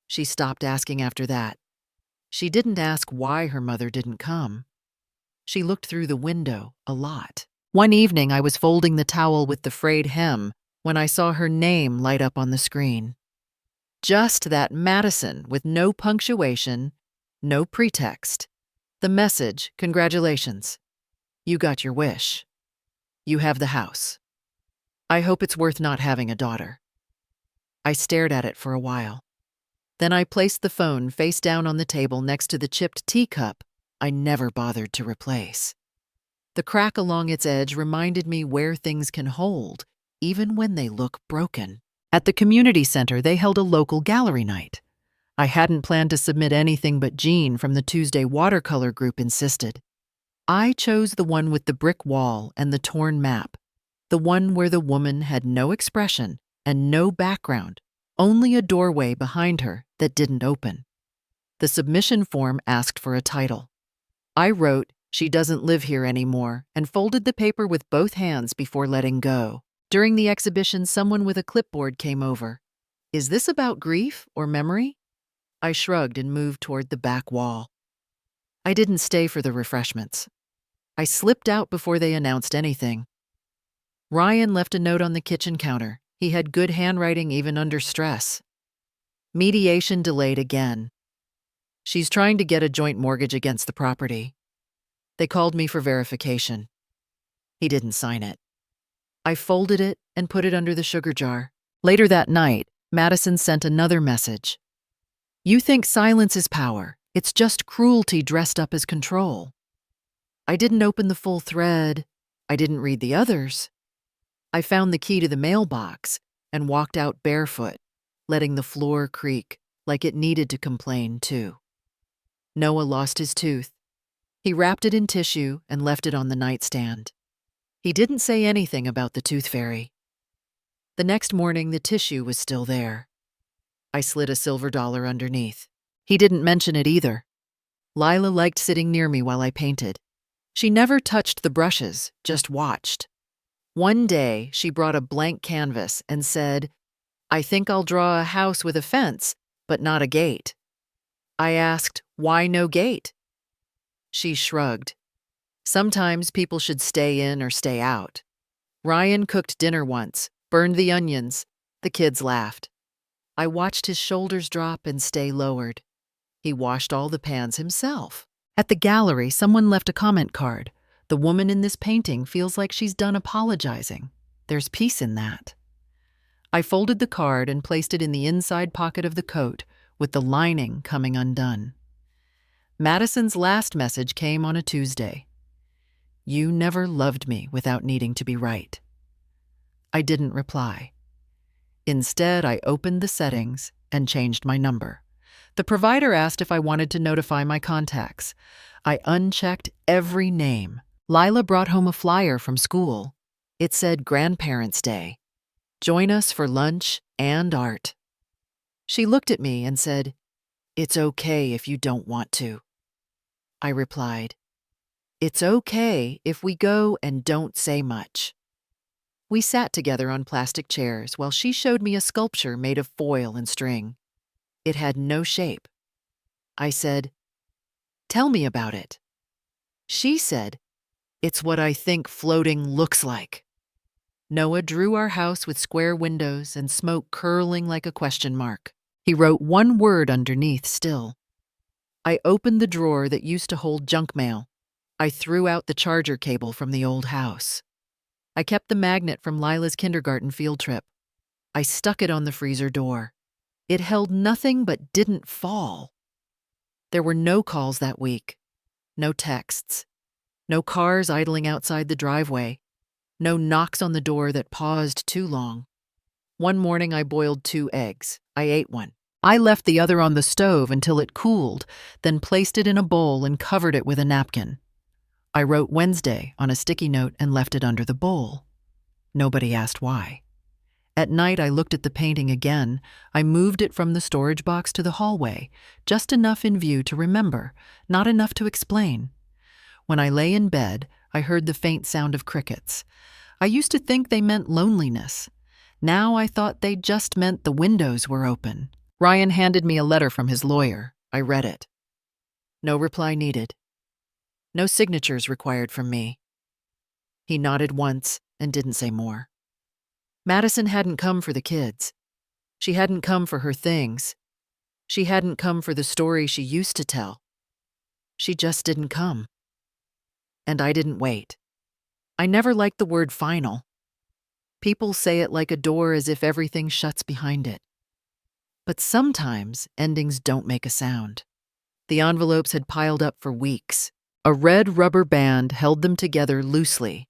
She stopped asking after that. She didn't ask why her mother didn't come. She looked through the window a lot. One evening, I was folding the towel with the frayed hem when I saw her name light up on the screen. Just that Madison with no punctuation, no pretext. The message, "Congratulations. You got your wish. You have the house. I hope it's worth not having a daughter." I stared at it for a while. Then I placed the phone face down on the table next to the chipped teacup I never bothered to replace. The crack along its edge reminded me where things can hold, even when they look broken. At the community center, they held a local gallery night. I hadn't planned to submit anything, but Jean from the Tuesday watercolor group insisted. I chose the one with the brick wall and the torn map, the one where the woman had no expression and no background, only a doorway behind her that didn't open. The submission form asked for a title. I wrote, "She doesn't live here anymore," and folded the paper with both hands before letting go. During the exhibition, someone with a clipboard came over. "Is this about grief or memory?" I shrugged and moved toward the back wall. I didn't stay for the refreshments. I slipped out before they announced anything. Ryan left a note on the kitchen counter. He had good handwriting even under stress. Mediation delayed again. She's trying to get a joint mortgage against the property. They called me for verification. He didn't sign it. I folded it and put it under the sugar jar. Later that night, Madison sent another message. "You think silence is power. It's just cruelty dressed up as control." I didn't open the full thread. I didn't read the others. I found the key to the mailbox and walked out barefoot, letting the floor creak like it needed to complain too. Noah lost his tooth. He wrapped it in tissue and left it on the nightstand. He didn't say anything about the tooth fairy. The next morning, the tissue was still there. I slid a silver dollar underneath. He didn't mention it either. Lila liked sitting near me while I painted. She never touched the brushes, just watched. One day, she brought a blank canvas and said, "I think I'll draw a house with a fence, but not a gate." I asked, "Why no gate?" She shrugged. Sometimes people should stay in or stay out. Ryan cooked dinner once, burned the onions. The kids laughed. I watched his shoulders drop and stay lowered. He washed all the pans himself. At the gallery, someone left a comment card. The woman in this painting feels like she's done apologizing. There's peace in that. I folded the card and placed it in the inside pocket of the coat, with the lining coming undone. Madison's last message came on a Tuesday. You never loved me without needing to be right. I didn't reply. Instead, I opened the settings and changed my number. The provider asked if I wanted to notify my contacts. I unchecked every name. Lila brought home a flyer from school. It said Grandparents' Day. Join us for lunch and art. She looked at me and said, It's okay if you don't want to. I replied, It's okay if we go and don't say much. We sat together on plastic chairs while she showed me a sculpture made of foil and string. It had no shape. I said, Tell me about it. She said, It's what I think floating looks like. Noah drew our house with square windows and smoke curling like a question mark. He wrote one word underneath still. I opened the drawer that used to hold junk mail. I threw out the charger cable from the old house. I kept the magnet from Lila's kindergarten field trip. I stuck it on the freezer door. It held nothing but didn't fall. There were no calls that week, no texts, no cars idling outside the driveway, no knocks on the door that paused too long. One morning I boiled 2 eggs. I ate one. I left the other on the stove until it cooled, then placed it in a bowl and covered it with a napkin. I wrote Wednesday on a sticky note and left it under the bowl. Nobody asked why. At night, I looked at the painting again. I moved it from the storage box to the hallway, just enough in view to remember, not enough to explain. When I lay in bed, I heard the faint sound of crickets. I used to think they meant loneliness. Now I thought they just meant the windows were open. Ryan handed me a letter from his lawyer. I read it. No reply needed. No signatures required from me. He nodded once and didn't say more. Madison hadn't come for the kids. She hadn't come for her things. She hadn't come for the story she used to tell. She just didn't come. And I didn't wait. I never liked the word final. People say it like a door as if everything shuts behind it. But sometimes endings don't make a sound. The envelopes had piled up for weeks. A red rubber band held them together loosely.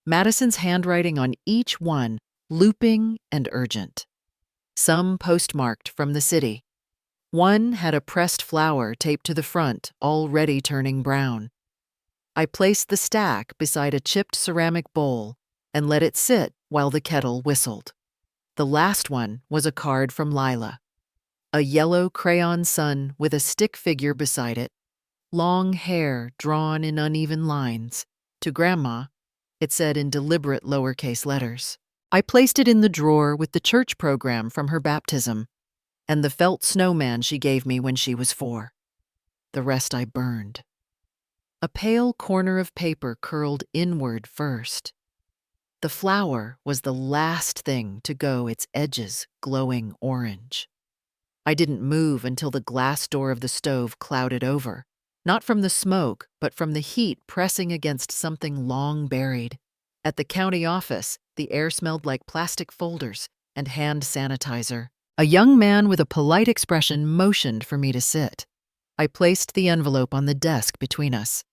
Madison's handwriting on each one, looping and urgent. Some postmarked from the city. One had a pressed flower taped to the front, already turning brown. I placed the stack beside a chipped ceramic bowl and let it sit while the kettle whistled. The last one was a card from Lila. A yellow crayon sun with a stick figure beside it, long hair drawn in uneven lines. To Grandma, it said in deliberate lowercase letters. I placed it in the drawer with the church program from her baptism and the felt snowman she gave me when she was 4. The rest I burned. A pale corner of paper curled inward first. The flower was the last thing to go, its edges glowing orange. I didn't move until the glass door of the stove clouded over, not from the smoke, but from the heat pressing against something long buried. At the county office, the air smelled like plastic folders and hand sanitizer. A young man with a polite expression motioned for me to sit. I placed the envelope on the desk between us.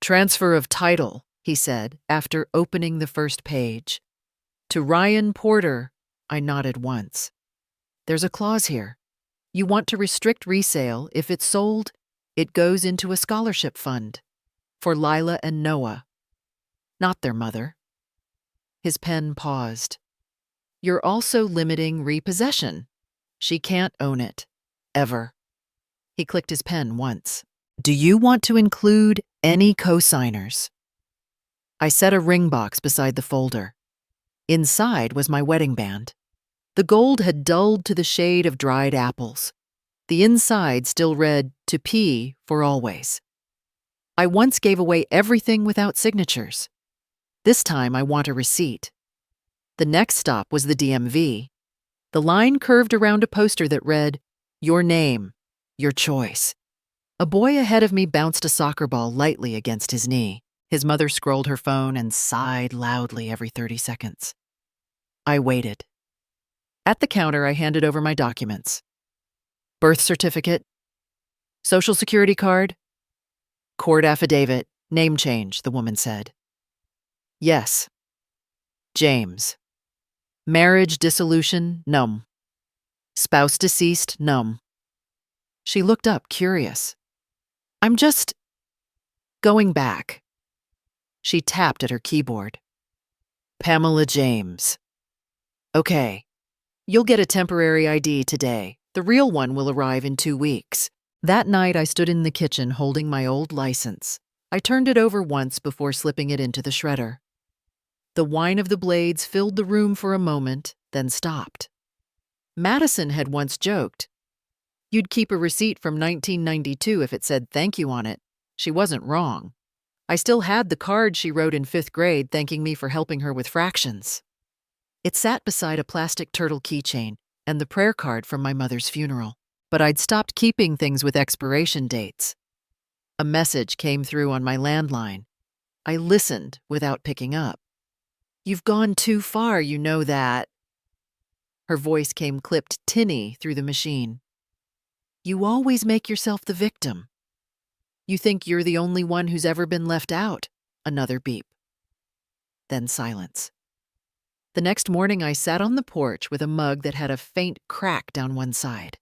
Transfer of title, he said, after opening the first page. To Ryan Porter, I nodded once. There's a clause here. You want to restrict resale. If it's sold, it goes into a scholarship fund. For Lila and Noah. Not their mother. His pen paused. You're also limiting repossession. She can't own it. Ever. He clicked his pen once. Do you want to include any co-signers? I set a ring box beside the folder. Inside was my wedding band. The gold had dulled to the shade of dried apples. The inside still read, to P for always. I once gave away everything without signatures. This time I want a receipt. The next stop was the DMV. The line curved around a poster that read, "Your name, your choice." A boy ahead of me bounced a soccer ball lightly against his knee. His mother scrolled her phone and sighed loudly every 30 seconds. I waited. At the counter, I handed over my documents. Birth certificate, social security card, court affidavit, name change, the woman said. Yes. James. Marriage dissolution, num. Spouse deceased, num. She looked up, curious. I'm just going back. She tapped at her keyboard. Pamela James. Okay. You'll get a temporary ID today. The real one will arrive in 2 weeks. That night, I stood in the kitchen holding my old license. I turned it over once before slipping it into the shredder. The whine of the blades filled the room for a moment, then stopped. Madison had once joked, "You'd keep a receipt from 1992 if it said thank you on it." She wasn't wrong. I still had the card she wrote in 5th grade thanking me for helping her with fractions. It sat beside a plastic turtle keychain and the prayer card from my mother's funeral. But I'd stopped keeping things with expiration dates. A message came through on my landline. I listened without picking up. "You've gone too far, you know that." Her voice came clipped tinny through the machine. "You always make yourself the victim. You think you're the only one who's ever been left out." Another beep. Then silence. The next morning, I sat on the porch with a mug that had a faint crack down one side.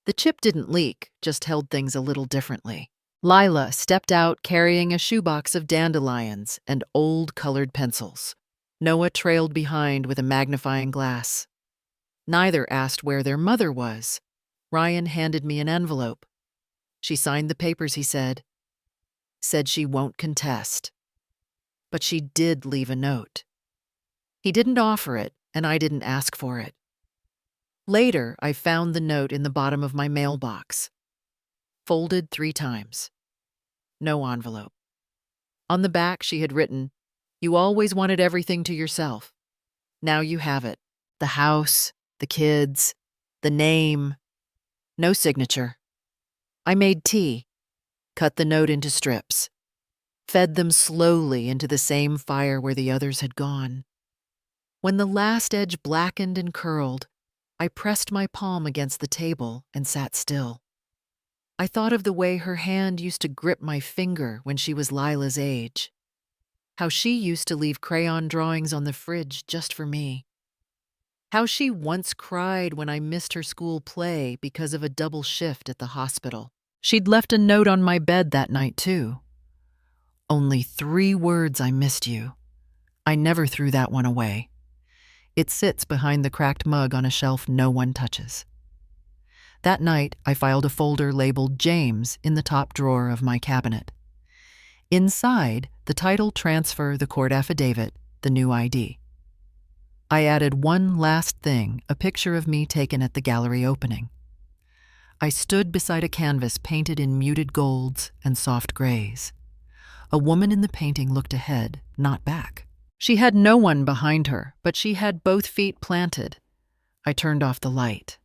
The chip didn't leak, just held things a little differently. Lila stepped out carrying a shoebox of dandelions and old colored pencils. Noah trailed behind with a magnifying glass. Neither asked where their mother was. Ryan handed me an envelope. She signed the papers, he said. Said she won't contest. But she did leave a note. He didn't offer it, and I didn't ask for it. Later, I found the note in the bottom of my mailbox. Folded 3 times. No envelope. On the back, she had written, "You always wanted everything to yourself. Now you have it. The house, the kids, the name. No signature." I made tea, cut the note into strips, fed them slowly into the same fire where the others had gone. When the last edge blackened and curled, I pressed my palm against the table and sat still. I thought of the way her hand used to grip my finger when she was Lila's age. How she used to leave crayon drawings on the fridge just for me. How she once cried when I missed her school play because of a double shift at the hospital. She'd left a note on my bed that night, too. "Only 3 words, I missed you." I never threw that one away. It sits behind the cracked mug on a shelf no one touches. That night, I filed a folder labeled James in the top drawer of my cabinet. Inside, the title transfer, the court affidavit, the new ID. I added one last thing, a picture of me taken at the gallery opening. I stood beside a canvas painted in muted golds and soft grays. A woman in the painting looked ahead, not back. She had no one behind her, but she had both feet planted. I turned off the light,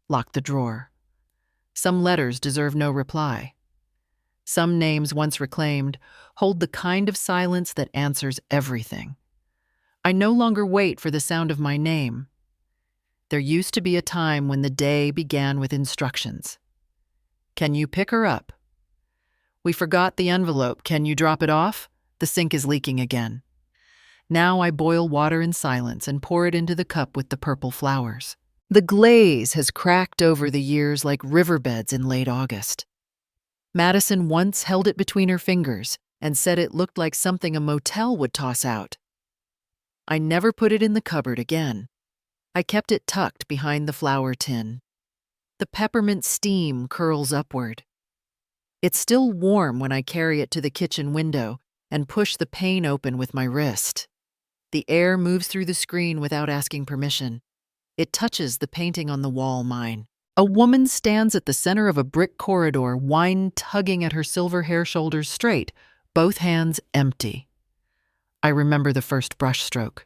locked the drawer. Some letters deserve no reply. Some names once reclaimed hold the kind of silence that answers everything. I no longer wait for the sound of my name. There used to be a time when the day began with instructions. "Can you pick her up?" "We forgot the envelope. Can you drop it off? The sink is leaking again." Now I boil water in silence and pour it into the cup with the purple flowers. The glaze has cracked over the years like riverbeds in late August. Madison once held it between her fingers and said it looked like something a motel would toss out. I never put it in the cupboard again. I kept it tucked behind the flour tin. The peppermint steam curls upward. It's still warm when I carry it to the kitchen window and push the pane open with my wrist. The air moves through the screen without asking permission. It touches the painting on the wall mine. A woman stands at the center of a brick corridor, wine tugging at her silver hair, shoulders straight, both hands empty. I remember the first brushstroke.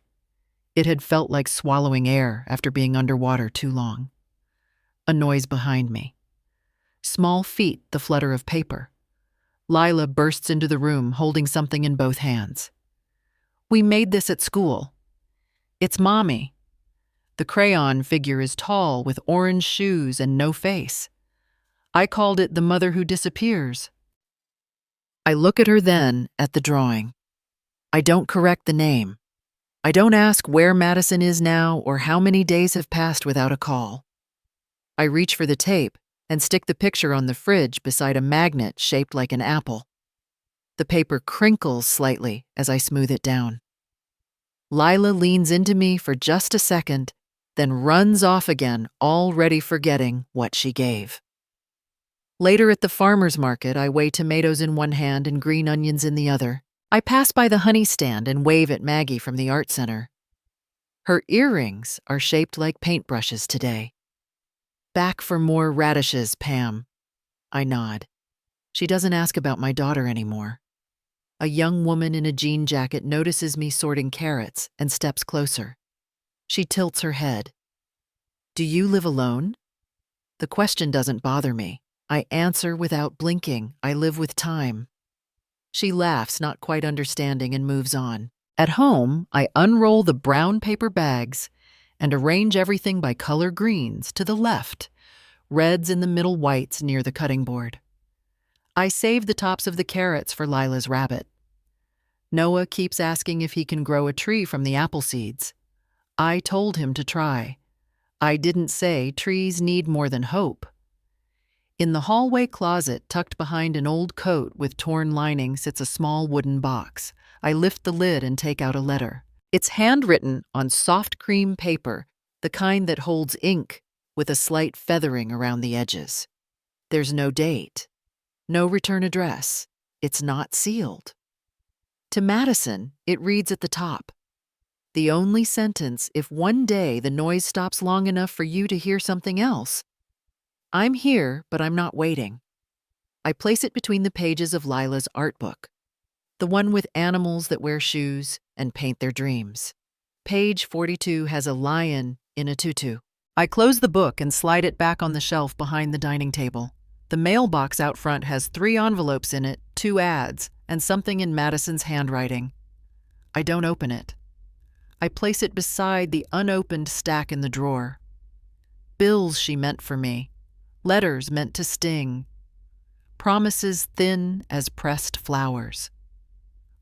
It had felt like swallowing air after being underwater too long. A noise behind me. Small feet, the flutter of paper. Lila bursts into the room, holding something in both hands. "We made this at school. It's Mommy." The crayon figure is tall, with orange shoes and no face. I called it the mother who disappears. I look at her then, at the drawing. I don't correct the name. I don't ask where Madison is now or how many days have passed without a call. I reach for the tape and stick the picture on the fridge beside a magnet shaped like an apple. The paper crinkles slightly as I smooth it down. Lila leans into me for just a second, then runs off again, already forgetting what she gave. Later at the farmer's market, I weigh tomatoes in one hand and green onions in the other. I pass by the honey stand and wave at Maggie from the art center. Her earrings are shaped like paintbrushes today. "Back for more radishes, Pam." I nod. She doesn't ask about my daughter anymore. A young woman in a jean jacket notices me sorting carrots and steps closer. She tilts her head. "Do you live alone?" The question doesn't bother me. I answer without blinking. I live with time. She laughs, not quite understanding, and moves on. At home, I unroll the brown paper bags and arrange everything by color greens to the left, reds in the middle, whites near the cutting board. I save the tops of the carrots for Lila's rabbit. Noah keeps asking if he can grow a tree from the apple seeds. I told him to try. I didn't say trees need more than hope. In the hallway closet, tucked behind an old coat with torn lining, sits a small wooden box. I lift the lid and take out a letter. It's handwritten on soft cream paper, the kind that holds ink with a slight feathering around the edges. There's no date, no return address. It's not sealed. To Madison, it reads at the top, "The only sentence if one day the noise stops long enough for you to hear something else. I'm here, but I'm not waiting." I place it between the pages of Lila's art book, the one with animals that wear shoes and paint their dreams. Page 42 has a lion in a tutu. I close the book and slide it back on the shelf behind the dining table. The mailbox out front has 3 envelopes in it, 2 ads, and something in Madison's handwriting. I don't open it. I place it beside the unopened stack in the drawer. Bills she meant for me. Letters meant to sting. Promises thin as pressed flowers.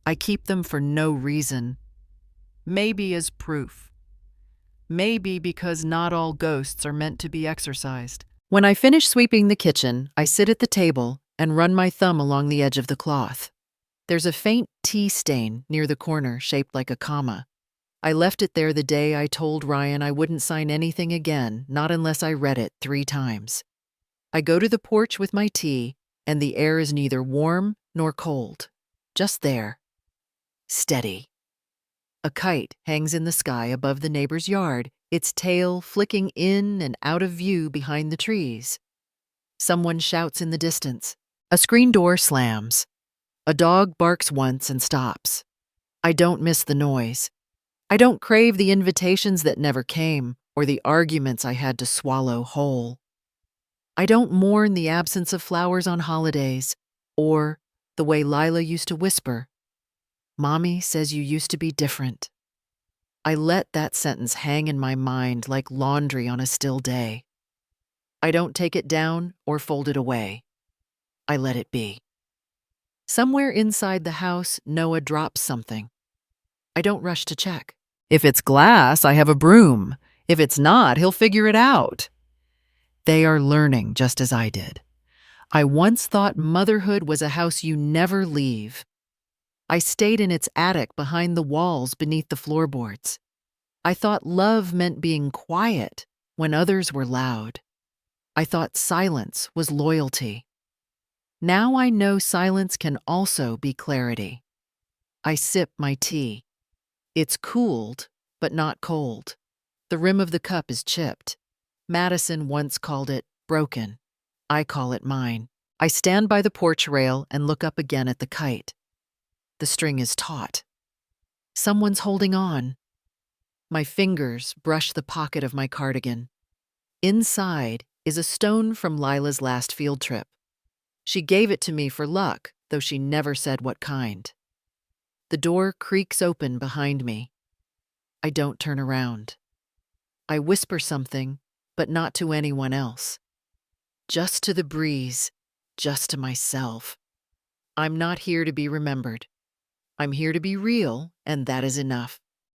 I keep them for no reason. Maybe as proof. Maybe because not all ghosts are meant to be exorcised. When I finish sweeping the kitchen, I sit at the table and run my thumb along the edge of the cloth. There's a faint tea stain near the corner shaped like a comma. I left it there the day I told Ryan I wouldn't sign anything again, not unless I read it 3 times. I go to the porch with my tea, and the air is neither warm nor cold. Just there. Steady. A kite hangs in the sky above the neighbor's yard, its tail flicking in and out of view behind the trees. Someone shouts in the distance. A screen door slams. A dog barks once and stops. I don't miss the noise. I don't crave the invitations that never came or the arguments I had to swallow whole. I don't mourn the absence of flowers on holidays, or the way Lila used to whisper, "Mommy says you used to be different." I let that sentence hang in my mind like laundry on a still day. I don't take it down or fold it away. I let it be. Somewhere inside the house, Noah drops something. I don't rush to check. If it's glass, I have a broom. If it's not, he'll figure it out. They are learning just as I did. I once thought motherhood was a house you never leave. I stayed in its attic behind the walls beneath the floorboards. I thought love meant being quiet when others were loud. I thought silence was loyalty. Now I know silence can also be clarity. I sip my tea. It's cooled, but not cold. The rim of the cup is chipped. Madison once called it broken. I call it mine. I stand by the porch rail and look up again at the kite. The string is taut. Someone's holding on. My fingers brush the pocket of my cardigan. Inside is a stone from Lila's last field trip. She gave it to me for luck, though she never said what kind. The door creaks open behind me. I don't turn around. I whisper something, but not to anyone else. Just to the breeze, just to myself. I'm not here to be remembered. I'm here to be real, and that is enough.